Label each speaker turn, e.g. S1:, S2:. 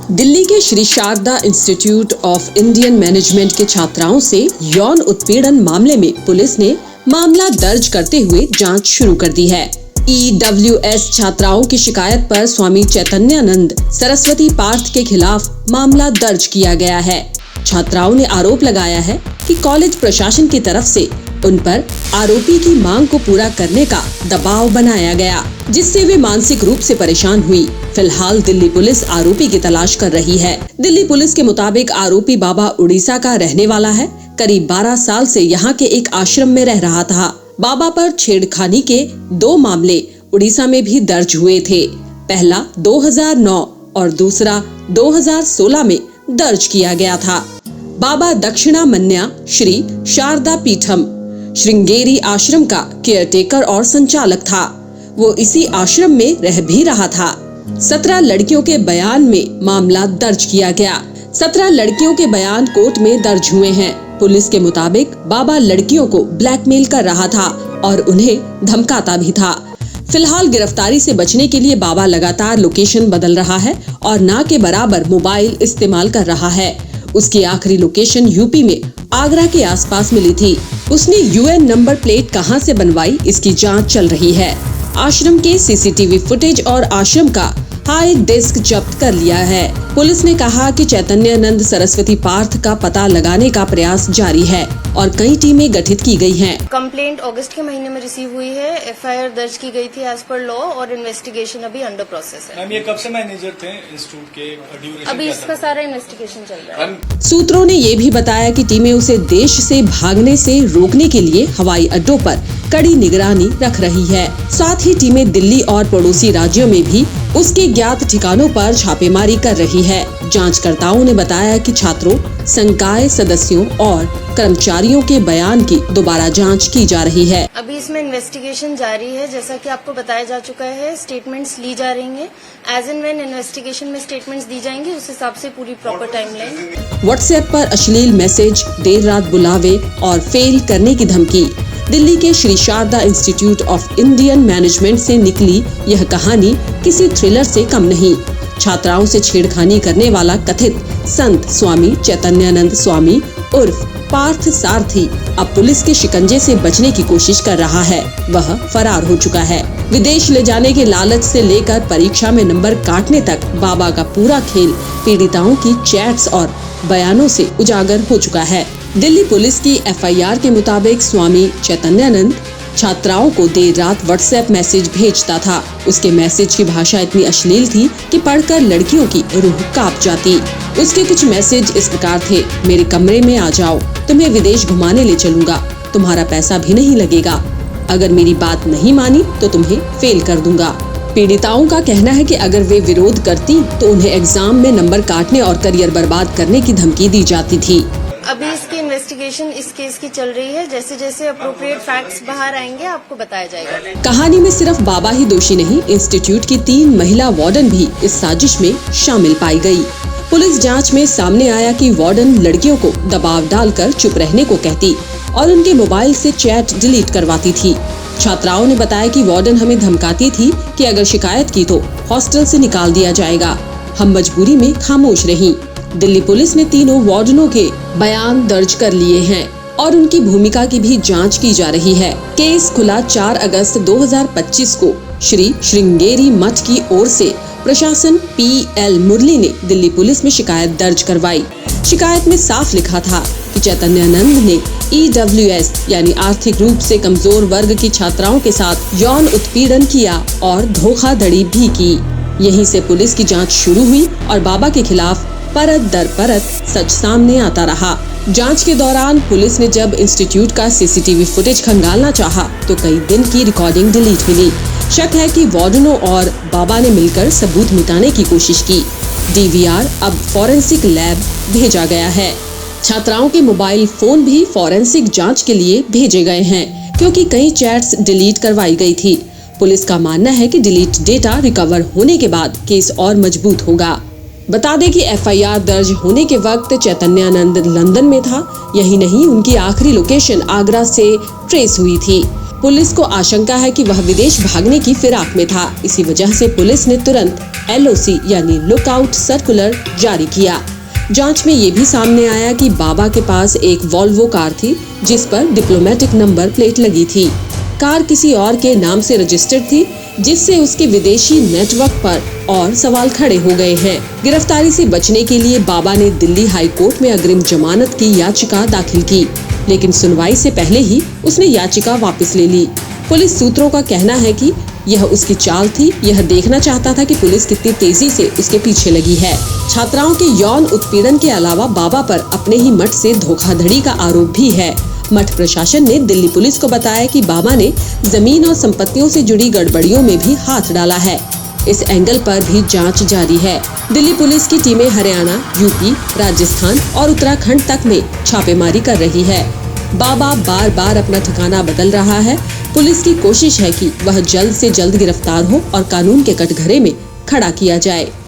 S1: दिल्ली के Shri Sharda Institute of Indian Management के छात्राओं से यौन उत्पीड़न मामले में पुलिस ने मामला दर्ज करते हुए जांच शुरू कर दी है। EWS छात्राओं की शिकायत पर स्वामी चैतन्यानंद सरस्वती पार्थ के खिलाफ मामला दर्ज किया गया है। छात्राओं ने आरोप लगाया है कि कॉलेज प्रशासन की तरफ से उन पर आरोपी की मांग को पूरा करने का दबाव बनाया गया, जिससे वे मानसिक रूप से परेशान हुई। फिलहाल दिल्ली पुलिस आरोपी की तलाश कर रही है। दिल्ली पुलिस के मुताबिक आरोपी बाबा उड़ीसा का रहने वाला है। करीब 12 साल से यहाँ के एक आश्रम में रह रहा था। बाबा पर छेड़खानी के 2 मामले उड़ीसा में भी दर्ज हुए थे। पहला 2009 और दूसरा 2016 में दर्ज किया गया था। बाबा दक्षिणामन्या श्री शारदा पीठम श्रृंगेरी आश्रम का केयरटेकर और संचालक था। वो इसी आश्रम में रह भी रहा था। 17 लड़कियों के बयान में मामला दर्ज किया गया। 17 लड़कियों के बयान कोर्ट में दर्ज हुए हैं। पुलिस के मुताबिक बाबा लड़कियों को ब्लैकमेल कर रहा था और उन्हें धमकाता भी था। फिलहाल गिरफ्तारी से बचने के लिए बाबा लगातार लोकेशन बदल रहा है और ना के बराबर मोबाइल इस्तेमाल कर रहा है। उसकी आखिरी लोकेशन यूपी में आगरा के आसपास मिली थी। उसने UN नंबर प्लेट कहां से बनवाई, इसकी जांच चल रही है। आश्रम के CCTV फुटेज और आश्रम का हार्ड डिस्क जब्त कर लिया है। पुलिस ने कहा कि चैतन्यानंद सरस्वती पार्थ का पता लगाने का प्रयास जारी है और कई टीमें गठित की गई हैं।
S2: कंप्लेंट अगस्त के महीने में रिसीव हुई है। FIR दर्ज की गई थी एज पर लॉ और इन्वेस्टिगेशन अभी अंडर प्रोसेस है।
S3: मैम, ये कब से मैनेजर थे इंस्टीट्यूट के? ड्यूरेशन
S2: अभी इसका सारा इन्वेस्टिगेशन चल रहा है।
S1: सूत्रों ने ये भी बताया कि टीमें उसे देश से भागने से रोकने के लिए हवाई अड्डों पर कड़ी निगरानी रख रही है। साथ ही टीमें दिल्ली और पड़ोसी राज्यों में भी उसके ज्ञात ठिकानों पर छापेमारी कर रही है। जांचकर्ताओं ने बताया कि छात्रों, संकाय सदस्यों और कर्मचारियों के बयान की दोबारा जांच की जा रही है।
S2: अभी इसमें इन्वेस्टिगेशन जारी है। जैसा कि आपको बताया जा चुका है, स्टेटमेंट्स ली जा रही हैं। एज एंड व्हेन इन्वेस्टिगेशन में स्टेटमेंट्स दी जाएंगी, उस हिसाब से पूरी प्रॉपर टाइमलाइन।
S1: व्हाट्सएप पर अश्लील मैसेज, देर रात बुलावे और फेल करने की धमकी। दिल्ली के Shri Sharda Institute of Indian Management से निकली यह कहानी किसी थ्रिलर से कम नहीं। छात्राओं से छेड़खानी करने वाला कथित संत स्वामी चैतन्यानंद स्वामी उर्फ पार्थ सारथी अब पुलिस के शिकंजे से बचने की कोशिश कर रहा है। वह फरार हो चुका है। विदेश ले जाने के लालच से लेकर परीक्षा में नंबर काटने तक बाबा का पूरा खेल पीड़िताओं की चैट्स और बयानों से उजागर हो चुका है। दिल्ली पुलिस की FIR के मुताबिक स्वामी चैतन्यानंद छात्राओं को देर रात व्हाट्सएप मैसेज भेजता था। उसके मैसेज की भाषा इतनी अश्लील थी कि पढ़कर लड़कियों की रूह कांप जाती। उसके कुछ मैसेज इस प्रकार थे: मेरे कमरे में आ जाओ, तुम्हें विदेश घुमाने ले चलूंगा, तुम्हारा पैसा भी नहीं लगेगा, अगर मेरी बात नहीं मानी तो तुम्हें फेल कर दूंगा। पीड़िताओं का कहना है कि अगर वे विरोध करती तो उन्हें एग्जाम में नंबर काटने और करियर बर्बाद करने की धमकी दी जाती थी।
S2: अभी इसकी इन्वेस्टिगेशन इस केस की चल रही है। जैसे जैसे अप्रोप्रिएट फैक्ट्स बाहर आएंगे, आपको बताया जाएगा।
S1: कहानी में सिर्फ बाबा ही दोषी नहीं, इंस्टीट्यूट की 3 महिला वार्डन भी इस साजिश में शामिल पाई गई। पुलिस जांच में सामने आया कि वार्डन लड़कियों को दबाव डालकर चुप रहने को कहती और उनके मोबाइल से चैट डिलीट करवाती थी। छात्राओं ने बताया कि वार्डन हमें धमकाती थी कि अगर शिकायत की तो हॉस्टल से निकाल दिया जाएगा। हम मजबूरी में खामोश रहीं। दिल्ली पुलिस ने तीनों वार्डनों के बयान दर्ज कर लिए हैं और उनकी भूमिका की भी जांच की जा रही है। केस खुला 4 अगस्त 2025 को श्री श्रृंगेरी मठ की ओर से प्रशासन PL मुरली ने दिल्ली पुलिस में शिकायत दर्ज करवाई। शिकायत में साफ लिखा था कि चैतन्यानंद ने EWS यानी आर्थिक रूप से कमजोर वर्ग की छात्राओं के साथ यौन उत्पीड़न किया और धोखाधड़ी भी की। यहीं से पुलिस की जांच शुरू हुई और बाबा के खिलाफ परत दर परत सच सामने आता रहा। जांच के दौरान पुलिस ने जब इंस्टीट्यूट का CCTV फुटेज खंगालना चाहा तो कई दिन की रिकॉर्डिंग डिलीट मिली। शक है कि वार्डनों और बाबा ने मिलकर सबूत मिटाने की कोशिश की। DVR अब फॉरेंसिक लैब भेजा गया है। छात्राओं के मोबाइल फोन भी फॉरेंसिक जांच के लिए भेजे गए हैं, क्योंकि कई चैट्स डिलीट करवाई गई थी। पुलिस का मानना है कि डिलीट डेटा रिकवर होने के बाद केस और मजबूत होगा। बता दें कि FIR दर्ज होने के वक्त चैतन्यानंद लंदन में था। यही नहीं, उनकी आखिरी लोकेशन आगरा से ट्रेस हुई थी। पुलिस को आशंका है कि वह विदेश भागने की फिराक में था। इसी वजह से पुलिस ने तुरंत LOC यानी लुकआउट सर्कुलर जारी किया। जांच में ये भी सामने आया कि बाबा के पास एक वॉल्वो कार थी जिस पर डिप्लोमेटिक नंबर प्लेट लगी थी। कार किसी और के नाम से रजिस्टर्ड थी, जिससे उसके विदेशी नेटवर्क पर और सवाल खड़े हो गए हैं। गिरफ्तारी से बचने के लिए बाबा ने दिल्ली हाई कोर्ट में अग्रिम जमानत की याचिका दाखिल की, लेकिन सुनवाई से पहले ही उसने याचिका वापस ले ली। पुलिस सूत्रों का कहना है कि यह उसकी चाल थी। यह देखना चाहता था कि पुलिस कितनी तेजी से उसके पीछे लगी है। छात्राओं के यौन उत्पीड़न के अलावा बाबा पर अपने ही मठ से धोखाधड़ी का आरोप भी है। मठ प्रशासन ने दिल्ली पुलिस को बताया कि बाबा ने जमीन और संपत्तियों से जुड़ी गड़बड़ियों में भी हाथ डाला है। इस एंगल पर भी जांच जारी है। दिल्ली पुलिस की टीमें हरियाणा, यूपी, राजस्थान और उत्तराखंड तक में छापेमारी कर रही है। बाबा बार बार अपना ठिकाना बदल रहा है। पुलिस की कोशिश है कि वह जल्द से जल्द गिरफ्तार हो और कानून के कटघरे में खड़ा किया जाए।